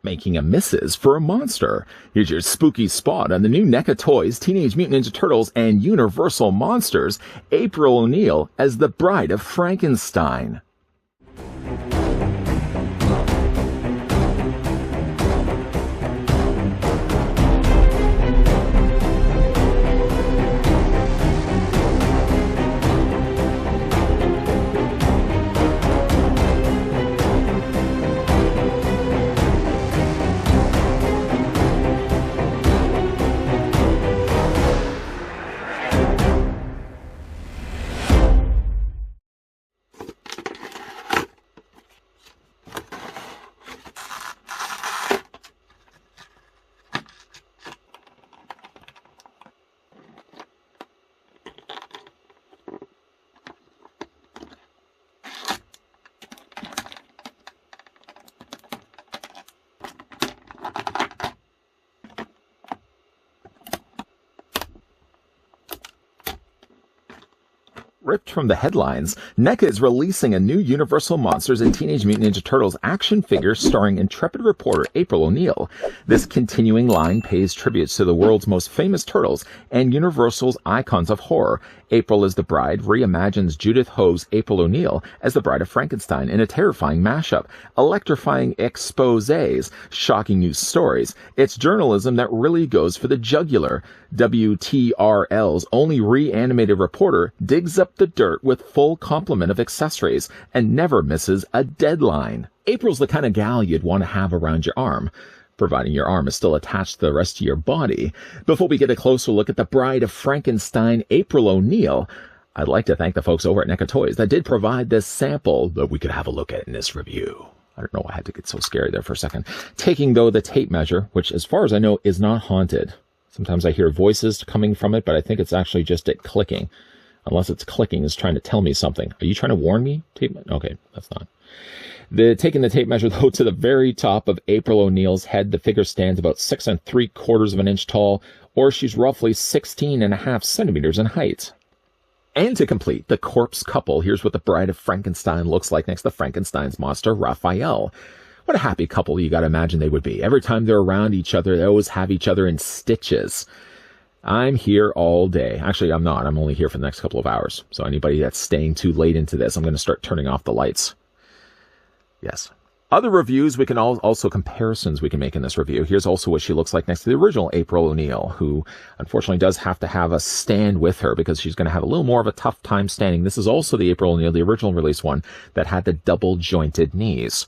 making a missus for a monster. Here's your spooky spot on the new NECA Toys, Teenage Mutant Ninja Turtles, and Universal Monsters, April O'Neil as the Bride of Frankenstein. Ripped from the headlines, NECA is releasing a new Universal Monsters and Teenage Mutant Ninja Turtles action figure starring intrepid reporter April O'Neil. This continuing line pays tributes to the world's most famous turtles and Universal's icons of horror. April as the Bride reimagines Judith Hoag's April O'Neil as the Bride of Frankenstein in a terrifying mashup, electrifying exposés, shocking news stories. It's journalism that really goes for the jugular. WTRL's only reanimated reporter digs up the dirt with full complement of accessories and never misses a deadline. April's the kind of gal you'd want to have around your arm, providing your arm is still attached to the rest of your body. Before we get a closer look at the Bride of Frankenstein, April O'Neil, I'd like to thank the folks over at NECA Toys that did provide this sample that we could have a look at in this review. I don't know why I had to get so scary there for a second. Taking, though, the tape measure, which as far as I know is not haunted. Sometimes I hear voices coming from it, but I think it's actually just it clicking. Unless it's clicking, it's trying to tell me something. Are you trying to warn me? Okay, that's not. Taking the tape measure, though, to the very top of April O'Neil's head, the figure stands about 6 3/4 of an inch tall, or she's roughly 16.5 centimeters in height. And to complete the corpse couple, here's what the Bride of Frankenstein looks like next to Frankenstein's monster, Raphael. What a happy couple you gotta imagine they would be. Every time they're around each other, they always have each other in stitches. I'm here all day. Actually, I'm not. I'm only here for the next couple of hours. So anybody that's staying too late into this, I'm going to start turning off the lights. Yes. Other reviews we can also comparisons we can make in this review. Here's also what she looks like next to the original April O'Neil, who unfortunately does have to have a stand with her because she's going to have a little more of a tough time standing. This is also the April O'Neil, the original release one, that had the double jointed knees.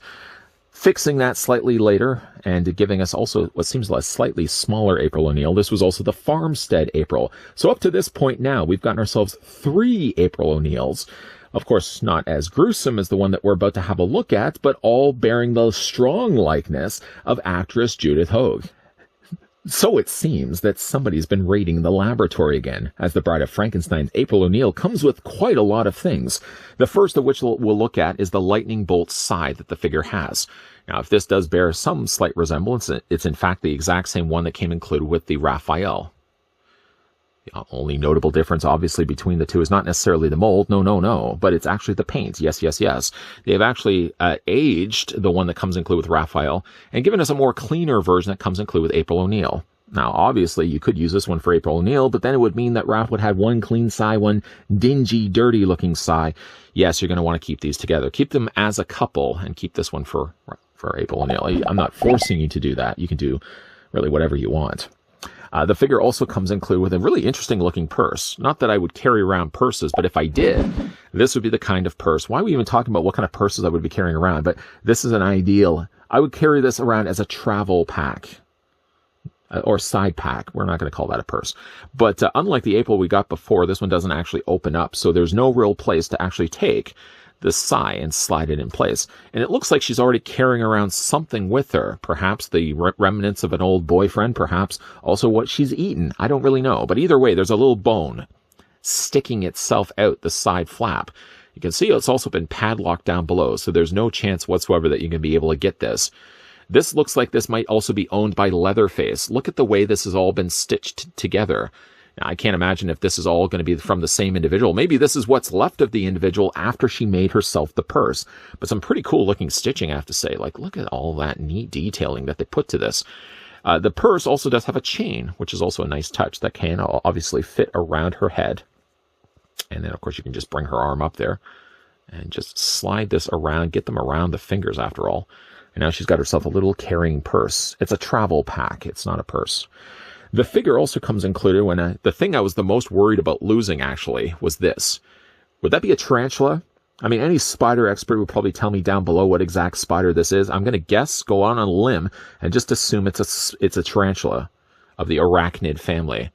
Fixing that slightly later and giving us also what seems like a slightly smaller April O'Neil. This was also the Farmstead April. So up to this point now, we've gotten ourselves 3 April O'Neils. Of course, not as gruesome as the one that we're about to have a look at, but all bearing the strong likeness of actress Judith Hoag. So it seems that somebody's been raiding the laboratory again, as the Bride of Frankenstein's April O'Neil comes with quite a lot of things. The first of which we'll look at is the lightning bolt scythe that the figure has. Now, if this does bear some slight resemblance, it's in fact the exact same one that came included with the Raphael. The only notable difference, obviously, between the two is not necessarily the mold, no, but it's actually the paint. Yes. They have actually aged the one that comes included with Raphael and given us a more cleaner version that comes included with April O'Neil. Now, obviously, you could use this one for April O'Neil, but then it would mean that Raph would have one clean side, one dingy, dirty-looking side. Yes, you're going to want to keep these together. Keep them as a couple and keep this one for April O'Neil. I'm not forcing you to do that. You can do really whatever you want. The figure also comes included with a really interesting looking purse. Not that I would carry around purses, but if I did, this would be the kind of purse. Why are we even talking about what kind of purses I would be carrying around? But this is an ideal. I would carry this around as a travel pack. Or side pack. We're not going to call that a purse. But unlike the April we got before, this one doesn't actually open up. So there's no real place to actually take the sigh and slide it in place. And it looks like she's already carrying around something with her. Perhaps the remnants of an old boyfriend. Perhaps also what she's eaten. I don't really know. But either way, there's a little bone sticking itself out the side flap. You can see it's also been padlocked down below. So there's no chance whatsoever that you can be able to get this. This looks like this might also be owned by Leatherface. Look at the way this has all been stitched together. Now, I can't imagine if this is all going to be from the same individual. Maybe this is what's left of the individual after she made herself the purse. But some pretty cool looking stitching, I have to say. Like, look at all that neat detailing that they put to this. The purse also does have a chain, which is also a nice touch that can obviously fit around her head. And then, of course, you can just bring her arm up there and just slide this around, get them around the fingers after all. And now she's got herself a little carrying purse. It's a travel pack. It's not a purse. The figure also comes included when the thing I was the most worried about losing, actually, was this. Would that be a tarantula? I mean, any spider expert would probably tell me down below what exact spider this is. I'm going to guess, go on a limb, and just assume it's a tarantula of the arachnid family.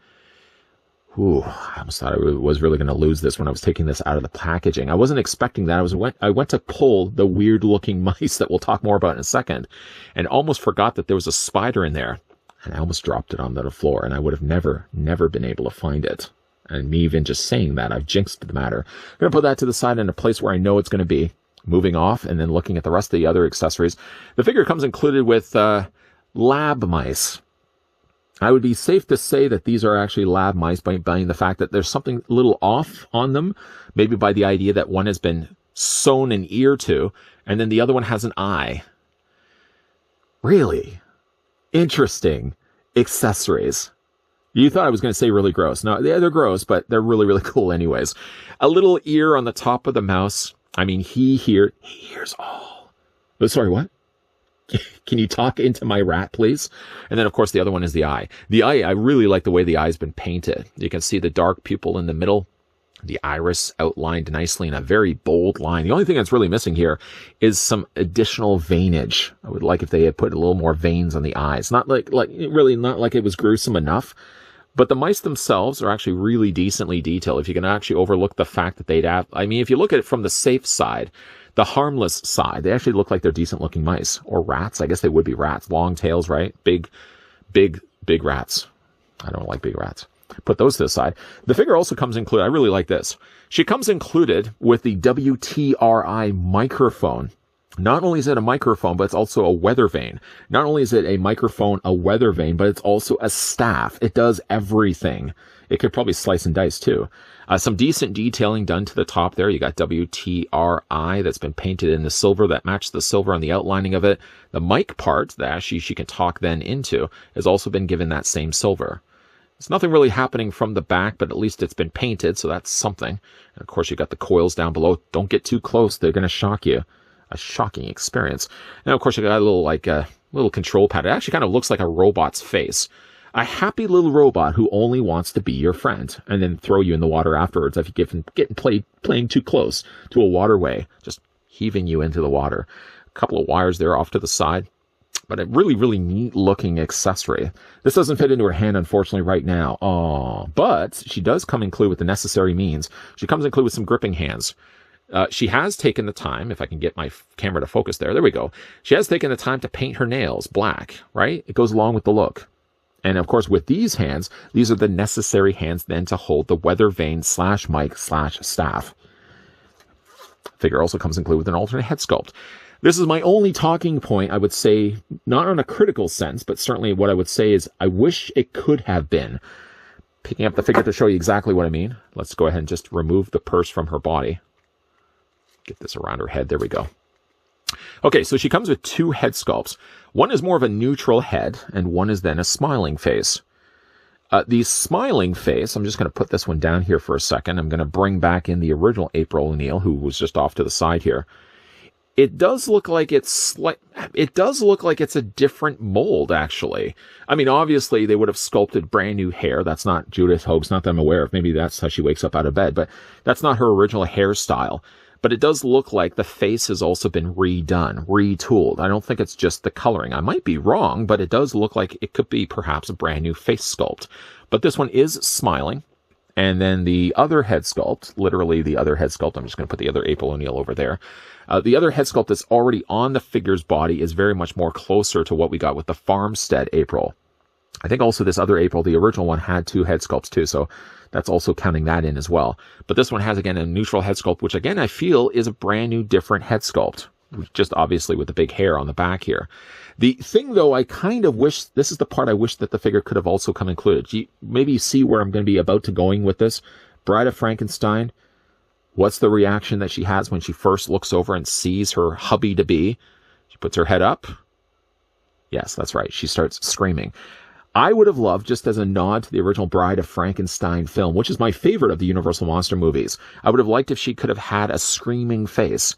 Ooh, I almost thought I was really going to lose this when I was taking this out of the packaging. I wasn't expecting that. I went to pull the weird-looking mice that we'll talk more about in a second, and almost forgot that there was a spider in there. And I almost dropped it on the floor, and I would have never been able to find it. And me even just saying that, I've jinxed the matter. I'm going to put that to the side in a place where I know it's going to be. Moving off, and then looking at the rest of the other accessories. The figure comes included with lab mice. I would be safe to say that these are actually lab mice by the fact that there's something a little off on them. Maybe by the idea that one has been sewn an ear to, and then the other one has an eye. Really interesting accessories. You thought I was going to say really gross. No, they're gross, but they're really, really cool anyways. A little ear on the top of the mouse. I mean, he hears all. Oh, sorry, what? Can you talk into my rat, please? And then, of course, the other one is the eye. The eye, I really like the way the eye's been painted. You can see the dark pupil in the middle, the iris outlined nicely in a very bold line. The only thing that's really missing here is some additional veinage. I would like if they had put a little more veins on the eyes. Not like really not like it was gruesome enough. But the mice themselves are actually really decently detailed. If you can actually overlook the fact that they'd have, I mean, if you look at it from the safe side, the harmless side, they actually look like they're decent looking mice or rats. I guess they would be rats. Long tails, right? Big rats. I don't like big rats. Put those to the side. The figure also comes included. I really like this. She comes included with the WTRI microphone. Not only is it a microphone, but it's also a weather vane. Not only is it a microphone, a weather vane, but it's also a staff. It does everything. It could probably slice and dice too. Some decent detailing done to the top there. You got WTRI that's been painted in the silver that matches the silver on the outlining of it. The mic part that she can talk then into has also been given that same silver. There's nothing really happening from the back, but at least it's been painted, so that's something. And of course, you got the coils down below. Don't get too close. They're going to shock you. A shocking experience. Now, of course, you got a little control pad. It actually kind of looks like a robot's face. A happy little robot who only wants to be your friend and then throw you in the water afterwards if you get playing too close to a waterway, just heaving you into the water. A couple of wires there off to the side, but a really, really neat looking accessory. This doesn't fit into her hand, unfortunately, right now. Oh, but she does come included with the necessary means. She comes included with some gripping hands. She has taken the time, if I can get my camera to focus there. There we go. She has taken the time to paint her nails black, right? It goes along with the look. And of course, with these hands, these are the necessary hands then to hold the weather vane / mic / staff. Figure also comes included with an alternate head sculpt. This is my only talking point, I would say, not on a critical sense, but certainly what I would say is I wish it could have been. Picking up the figure to show you exactly what I mean. Let's go ahead and just remove the purse from her body. Get this around her head. There we go. Okay, so she comes with two head sculpts. One is more of a neutral head, and one is then a smiling face. The smiling face, I'm just going to put this one down here for a second. I'm going to bring back in the original April O'Neil, who was just off to the side here. It does look like it's a different mold, actually. I mean, obviously, they would have sculpted brand new hair. That's not Judith Hoag's, not that I'm aware of. Maybe that's how she wakes up out of bed, but that's not her original hairstyle. But it does look like the face has also been redone, retooled. I don't think it's just the coloring. I might be wrong, but it does look like it could be perhaps a brand new face sculpt. But this one is smiling. And then the other head sculpt, literally the other head sculpt, I'm just going to put the other April O'Neil over there. The other head sculpt that's already on the figure's body is very much more closer to what we got with the Farmstead April. I think also this other April, the original one, had two head sculpts too, so that's also counting that in as well. But this one has, again, a neutral head sculpt, which, again, I feel is a brand new, different head sculpt. just obviously with the big hair on the back here. The thing, though, I kind of wish, this is the part I wish that the figure could have also come included. Maybe you see where I'm going to be about to going with this. Bride of Frankenstein, what's the reaction that she has when she first looks over and sees her hubby-to-be? She puts her head up. Yes, that's right. She starts screaming. I would have loved, just as a nod to the original Bride of Frankenstein film, which is my favorite of the Universal Monster movies, I would have liked if she could have had a screaming face.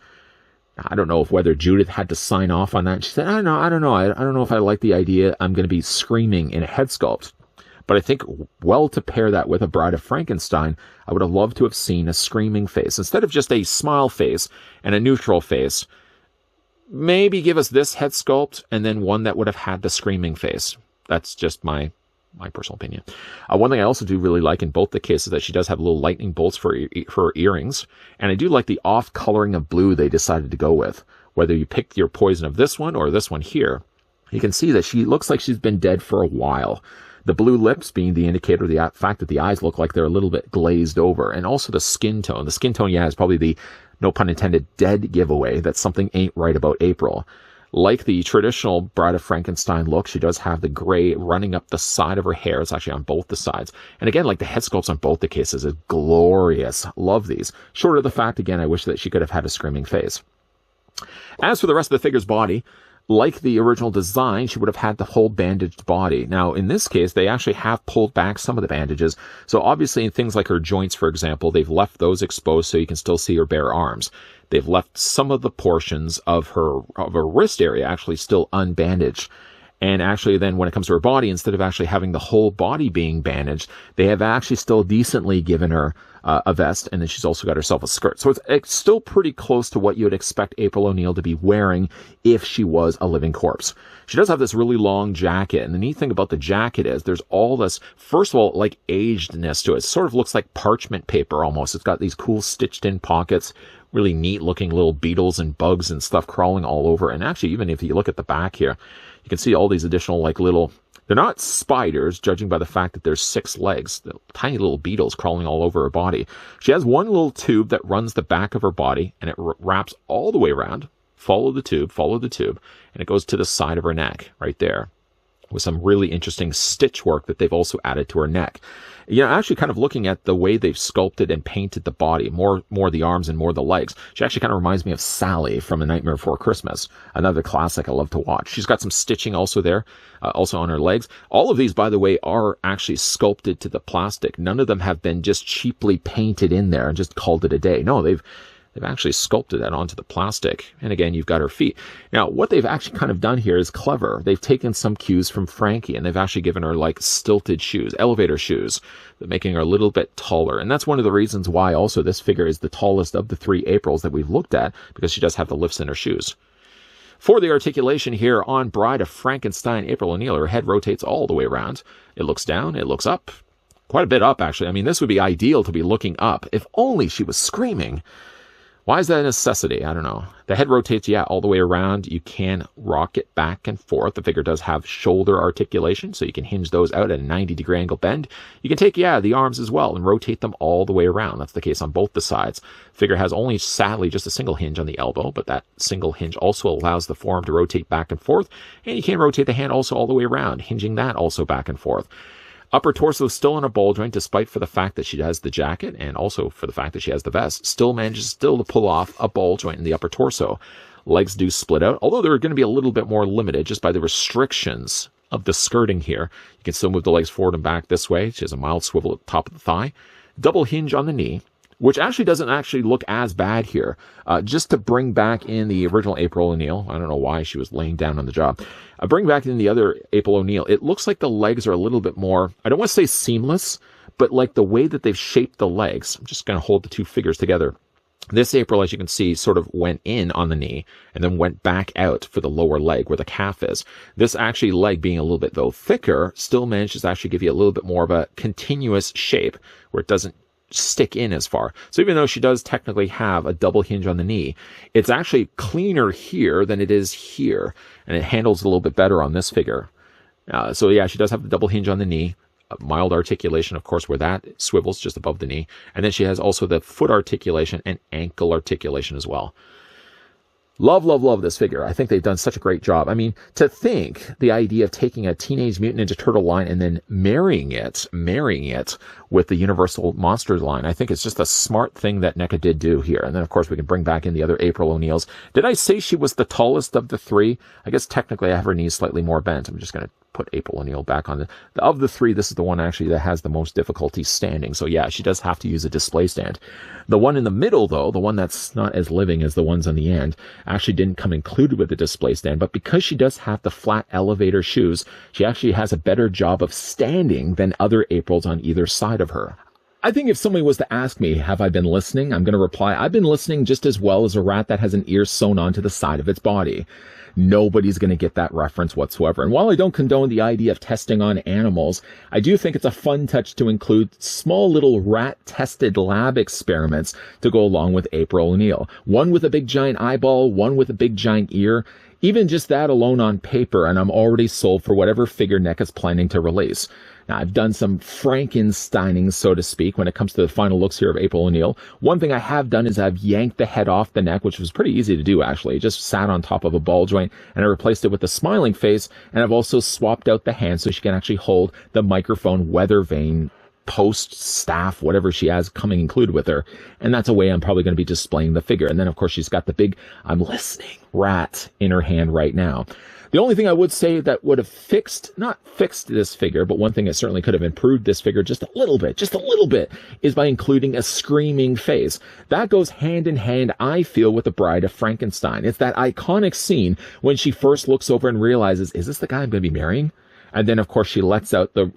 I don't know whether Judith had to sign off on that. She said, I don't know. I don't know if I like the idea I'm going to be screaming in a head sculpt. But I think, well, to pair that with a Bride of Frankenstein, I would have loved to have seen a screaming face. Instead of just a smile face and a neutral face, maybe give us this head sculpt and then one that would have had the screaming face. That's just my personal opinion. One thing I also do really like in both the cases that she does have little lightning bolts for her earrings. And I do like the off coloring of blue they decided to go with. Whether you pick your poison of this one or this one here, you can see that she looks like she's been dead for a while. The blue lips being the indicator of the fact that the eyes look like they're a little bit glazed over. And also the skin tone. The skin tone, yeah, is probably the, no pun intended, dead giveaway that something ain't right about April. Like the traditional Bride of Frankenstein look, she does have the gray running up the side of her hair. It's actually on both the sides. And again, like the head sculpts on both the cases is glorious. Love these. Short of the fact, again, I wish that she could have had a screaming face. As for the rest of the figure's body, like the original design, she would have had the whole bandaged body. Now, in this case, they actually have pulled back some of the bandages. So obviously in things like her joints, for example, they've left those exposed so you can still see her bare arms. They've left some of the portions of her wrist area actually still unbandaged. And actually then when it comes to her body, instead of actually having the whole body being bandaged, they have actually still decently given her a vest, and then she's also got herself a skirt. So it's still pretty close to what you would expect April O'Neil to be wearing if she was a living corpse. She does have this really long jacket, and the neat thing about the jacket is there's all this, first of all, like agedness to it. It sort of looks like parchment paper almost. It's got these cool stitched in pockets, really neat looking little beetles and bugs and stuff crawling all over. And actually, even if you look at the back here, you can see all these additional like little, they're not spiders, judging by the fact that there's 6 legs, tiny little beetles crawling all over her body. She has one little tube that runs the back of her body, and it wraps all the way around. Follow the tube, and it goes to the side of her neck, right there, with some really interesting stitch work that they've also added to her neck. You know, actually kind of looking at the way they've sculpted and painted the body, more the arms and more the legs. She actually kind of reminds me of Sally from A Nightmare Before Christmas, another classic I love to watch. She's got some stitching also there, also on her legs. All of these, by the way, are actually sculpted to the plastic. None of them have been just cheaply painted in there and just called it a day. No, they've actually sculpted that onto the plastic. And again, you've got her feet. Now, what they've actually kind of done here is clever. They've taken some cues from Frankie, and they've actually given her like stilted shoes, elevator shoes, making her a little bit taller. And that's one of the reasons why also this figure is the tallest of the 3 Aprils that we've looked at, because she does have the lifts in her shoes. For the articulation here on Bride of Frankenstein, April O'Neil, her head rotates all the way around. It looks down, it looks up. Quite a bit up, actually. I mean, this would be ideal to be looking up. If only she was screaming. Why is that a necessity? I don't know. The head rotates, yeah, all the way around. You can rock it back and forth. The figure does have shoulder articulation, so you can hinge those out at a 90-degree angle bend. You can take, yeah, the arms as well and rotate them all the way around. That's the case on both the sides. The figure has only, sadly, just a single hinge on the elbow, but that single hinge also allows the forearm to rotate back and forth, and you can rotate the hand also all the way around, hinging that also back and forth. Upper torso still in a ball joint, despite for the fact that she has the jacket and also for the fact that she has the vest, still manages to pull off a ball joint in the upper torso. Legs do split out, although they're going to be a little bit more limited just by the restrictions of the skirting here. You can still move the legs forward and back this way. She has a mild swivel at the top of the thigh. Double hinge on the knee, which actually doesn't actually look as bad here. Just to bring back in the original April O'Neil. I don't know why she was laying down on the job. Bring back in the other April O'Neil. It looks like the legs are a little bit more, I don't want to say seamless, but like the way that they've shaped the legs. I'm just going to hold the two figures together. This April, as you can see, sort of went in on the knee and then went back out for the lower leg where the calf is. This actually leg being a little bit, though, thicker, still manages to actually give you a little bit more of a continuous shape where it doesn't stick in as far. So even though she does technically have a double hinge on the knee, it's actually cleaner here than it is here, and it handles a little bit better on this figure. So yeah, she does have the double hinge on the knee, a mild articulation, of course, where that swivels just above the knee, and then she has also the foot articulation and ankle articulation as well. Love, love, love this figure. I think they've done such a great job. I mean, to think the idea of taking a Teenage Mutant Ninja Turtle line and then marrying it with the Universal Monsters line, I think it's just a smart thing that NECA did do here. And then, of course, we can bring back in the other April O'Neils. Did I say she was the tallest of the three? I guess technically I have her knees slightly more bent. I'm just going to put April O'Neil back on of the three. This is the one actually that has the most difficulty standing. So yeah, she does have to use a display stand. The one in the middle, though, the one that's not as living as the ones on the end, actually didn't come included with the display stand. But because she does have the flat elevator shoes, she actually has a better job of standing than other Aprils on either side of her. I think if somebody was to ask me, have I been listening? I'm going to reply, I've been listening just as well as a rat that has an ear sewn onto the side of its body. Nobody's going to get that reference whatsoever. And while I don't condone the idea of testing on animals, I do think it's a fun touch to include small little rat-tested lab experiments to go along with April O'Neil. One with a big giant eyeball, one with a big giant ear. Even just that alone on paper, and I'm already sold for whatever figure NECA's planning to release. Now, I've done some Frankensteining, so to speak, when it comes to the final looks here of April O'Neil. One thing I have done is I've yanked the head off the neck, which was pretty easy to do, actually. It just sat on top of a ball joint, and I replaced it with a smiling face, and I've also swapped out the hand so she can actually hold the microphone weather vane post, staff, whatever she has coming included with her. And that's a way I'm probably going to be displaying the figure. And then, of course, she's got the big I'm listening rat in her hand right now. The only thing I would say that would have not fixed this figure, but one thing that certainly could have improved this figure just a little bit, is by including a screaming face. That goes hand in hand, I feel, with the Bride of Frankenstein. It's that iconic scene when she first looks over and realizes, is this the guy I'm going to be marrying? And then, of course, she lets out the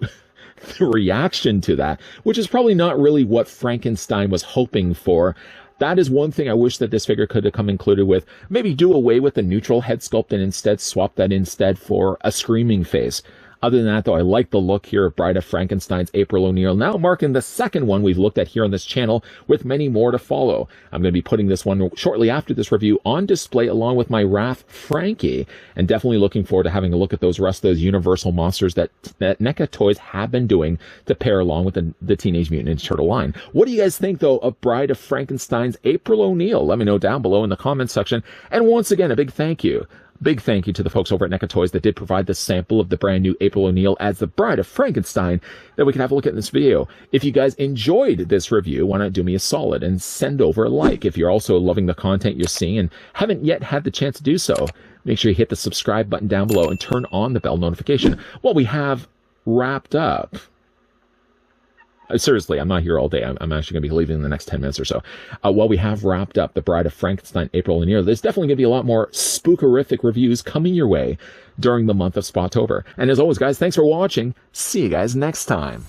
reaction to that, which is probably not really what Frankenstein was hoping for. That is one thing I wish that this figure could have come included with. Maybe do away with the neutral head sculpt and instead swap that instead for a screaming face. Other than that, though, I like the look here of Bride of Frankenstein's April O'Neil, now marking the second one we've looked at here on this channel, with many more to follow. I'm going to be putting this one shortly after this review on display along with my Wrath Frankie, and definitely looking forward to having a look at those rest of those Universal monsters that NECA Toys have been doing to pair along with the Teenage Mutant Ninja Turtle line. What do you guys think, though, of Bride of Frankenstein's April O'Neil? Let me know down below in the comments section. And once again, a big thank you. Big thank you to the folks over at NECA Toys that did provide the sample of the brand new April O'Neil as the Bride of Frankenstein that we can have a look at in this video. If you guys enjoyed this review, why not do me a solid and send over a like? If you're also loving the content you're seeing and haven't yet had the chance to do so, make sure you hit the subscribe button down below and turn on the bell notification. Well, we have wrapped up. Seriously, I'm not here all day. I'm actually going to be leaving in the next 10 minutes or so. While we have wrapped up the Bride of Frankenstein, April O'Neil, there's definitely going to be a lot more spookerific reviews coming your way during the month of Spotober. And as always, guys, thanks for watching. See you guys next time.